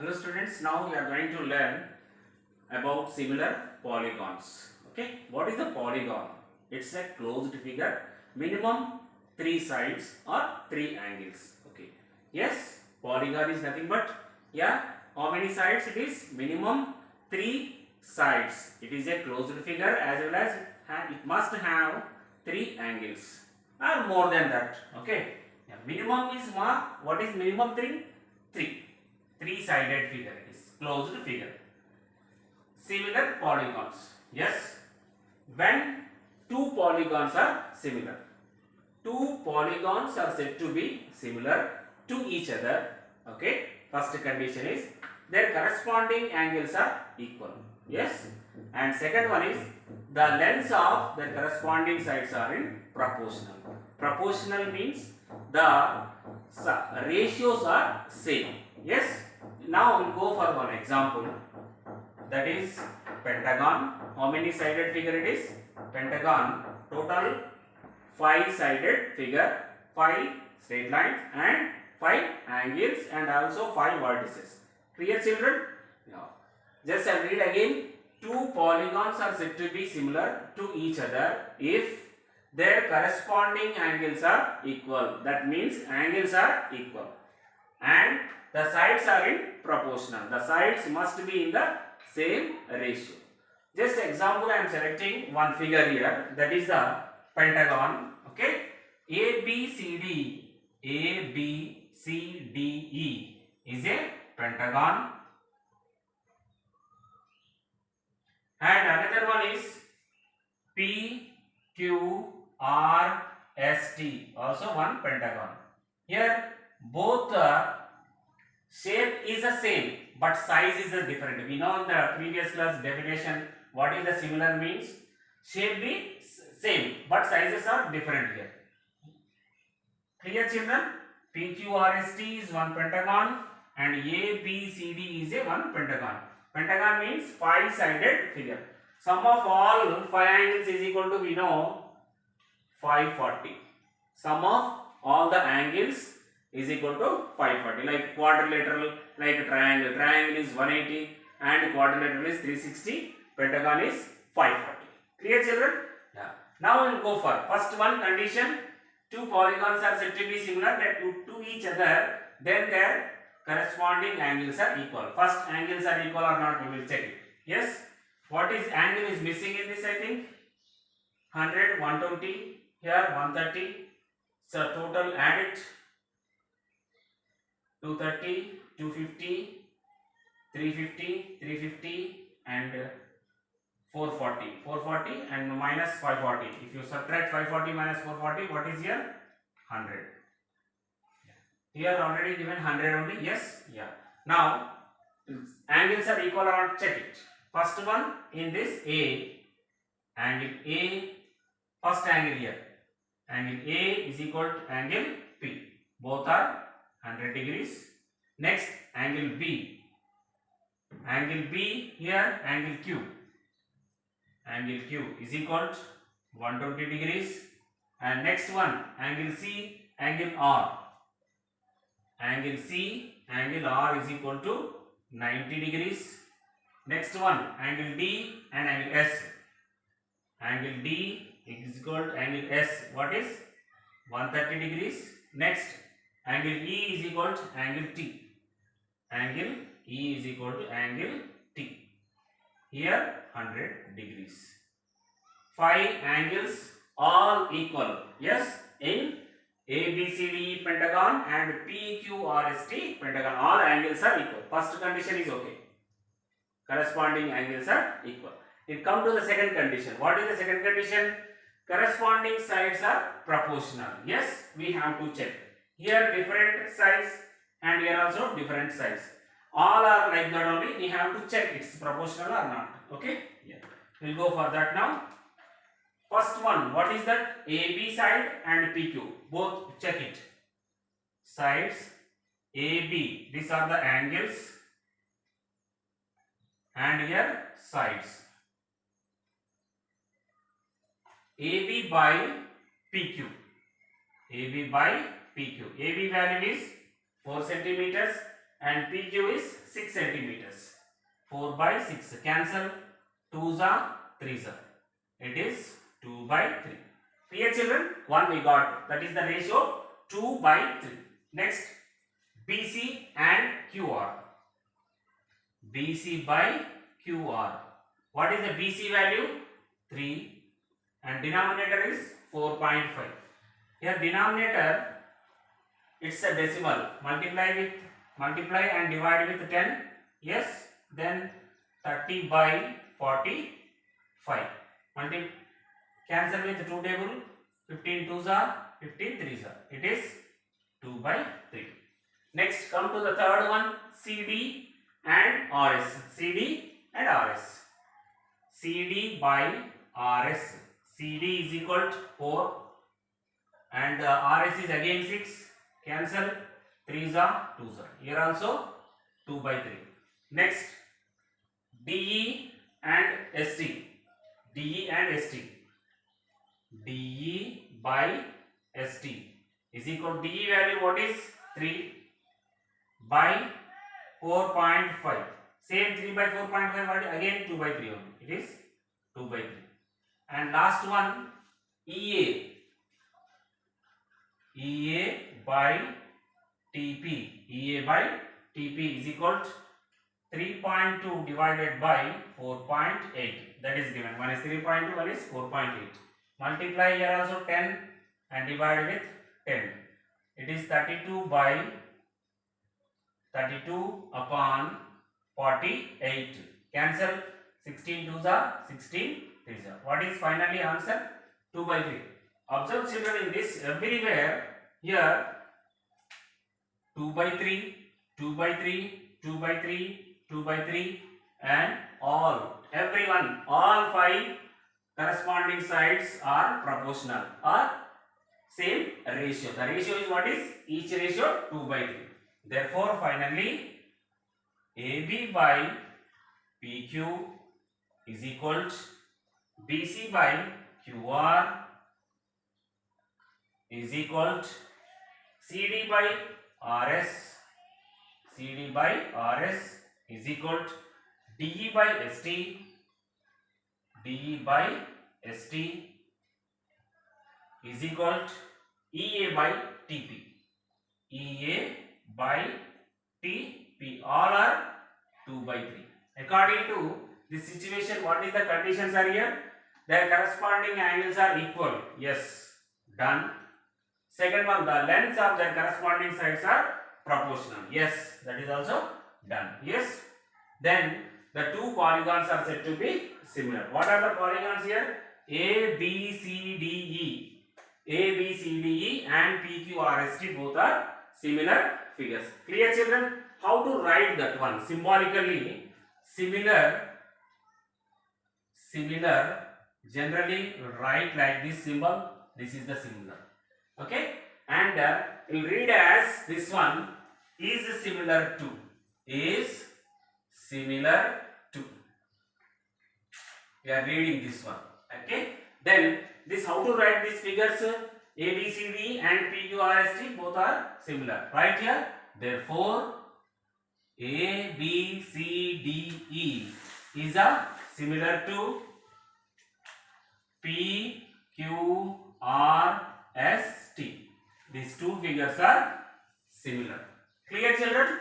Hello students, now we are going to learn about similar polygons. Okay, what is a polygon? It's a closed figure, minimum 3 sides or 3 angles. Okay, yes, polygon is nothing but, yeah, how many sides it is? Minimum 3 sides. It is a closed figure as well as it must have 3 angles or more than that. Okay, yeah, minimum is what is minimum 3? 3. Three-sided figure, it is closed figure. Similar polygons. Yes, when two polygons are similar. Two polygons are said to be similar to each other. Okay, first condition is their corresponding angles are equal. Yes, and second one is the lengths of their corresponding sides are in proportional. Proportional means the ratios are same. Yes, now we'll go for one example, that is pentagon. How many sided figure it is? Pentagon, total 5 sided figure, 5 straight lines and 5 angles and also 5 vertices. Clear children? Now just I'll read again. Two polygons are said to be similar to each other if their corresponding angles are equal. That means angles are equal and the sides are in proportional. The sides must be in the same ratio. Just example, I am selecting one figure here, that is the pentagon. Okay, ABCDE is a pentagon, and another one is PQRST, also one pentagon. Here both shape is the same but size is different. We know in the previous class definition what is the similar means. Shape be same but sizes are different here. Clear children? PQRST is one pentagon and ABCD is a one pentagon. Pentagon means 5 sided figure. Sum of all 5 angles is equal to, we know, 540. Sum of all the angles is equal to 540. Like quadrilateral, like triangle. Triangle is 180 and quadrilateral is 360. Pentagon is 540. Clear children? Yeah. Now we will go for first one condition. Two polygons are said to be similar to each other, then their corresponding angles are equal. First angles are equal or not, we will check it. Yes. What is angle is missing in this, I think? 100, 120, here 130. So total add it. 230, 250, 350, 350 and 440. 440 and minus 540. If you subtract 540 minus 440, what is here? 100. Here already given 100 only. Yes? Yeah. Now, angles are equal or not? Check it. First one in this A, angle A, first angle here. Angle A is equal to angle P. Both are 100 degrees. Next, angle B. Angle B here, angle Q. Angle Q is equal to 120 degrees. And next one, angle C, angle R. Angle C, angle R is equal to 90 degrees. Next one, angle D and angle S. Angle D is equal to angle S. What is? 130 degrees. Next, angle E is equal to angle T. Angle E is equal to angle T. Here 100 degrees. 5 angles all equal. Yes, in ABCD pentagon and PQRST pentagon, all angles are equal. First condition is okay. Corresponding angles are equal. It comes to the second condition. What is the second condition? Corresponding sides are proportional. Yes, we have to check. Here different sides and here also different sides. All are like that only. We have to check it's proportional or not. Okay? Yeah. We'll go for that now. First one, what is that? AB side and PQ. Both check it. Sides AB. These are the angles. And here sides. AB by PQ. AB by PQ. AB value is 4 centimeters and PQ is 6 centimeters. 4 by 6. Cancel. 2s are 3s are. It is 2 by 3. Clear children? 1 we got. That is the ratio 2 by 3. Next, BC and QR. BC by QR. What is the BC value? 3 and denominator is 4.5. Here denominator, it's a decimal. Multiply and divide with 10. Yes. Then 30 by 45. Cancel with 2 table. 15 2s are 15 3s are. It is 2 by 3. Next, come to the third one. CD and RS. CD and RS. CD by RS. CD is equal to 4 and RS is again 6. Cancel. 3s are 2s are. Here also 2 by 3. Next, DE and ST. DE and ST. DE by ST is equal to DE value what is 3 by 4.5. Same 3 by 4.5 again 2 by 3 only. It is 2 by 3. And last one EA. EA by TP. EA by TP is equal to 3.2 divided by 4.8. That is given. One is 3.2, one is 4.8. Multiply here also 10 and divide with 10. It is 32 by 32 upon 48. Cancel. 16 2s are 16 3s are. What is finally answer? 2 by 3. Observe children, in this everywhere here 2 by 3, 2 by 3, 2 by 3, 2 by 3 and all 5 corresponding sides are proportional or same ratio. The ratio is what is? Each ratio 2 by 3. Therefore, finally AB by PQ is equal to BC by QR is equal to CD by RS. CD by RS is equal to DE by ST. DE by ST is equal to EA by TP. EA by TP. All are 2 by 3. According to this situation, what is the conditions are here? Their corresponding angles are equal. Yes. Done. Second one, the lengths of their corresponding sides are proportional. Yes. That is also done. Yes. Then the two polygons are said to be similar. What are the polygons here? A, B, C, D, E. A, B, C, D, E and P, Q, R, S, T both are similar figures. Clear children? How to write that one? Symbolically, similar, generally write like this symbol. This is the similar. Okay? And we'll read as this one is similar to. Is similar to. We are reading this one. Okay? Then this, how to write these figures? A, B, C, D and P, Q, R, S, T both are similar. Right here. Therefore, A, B, C, D, E is similar to P, Q, R, S, T. These two figures are similar. Clear children?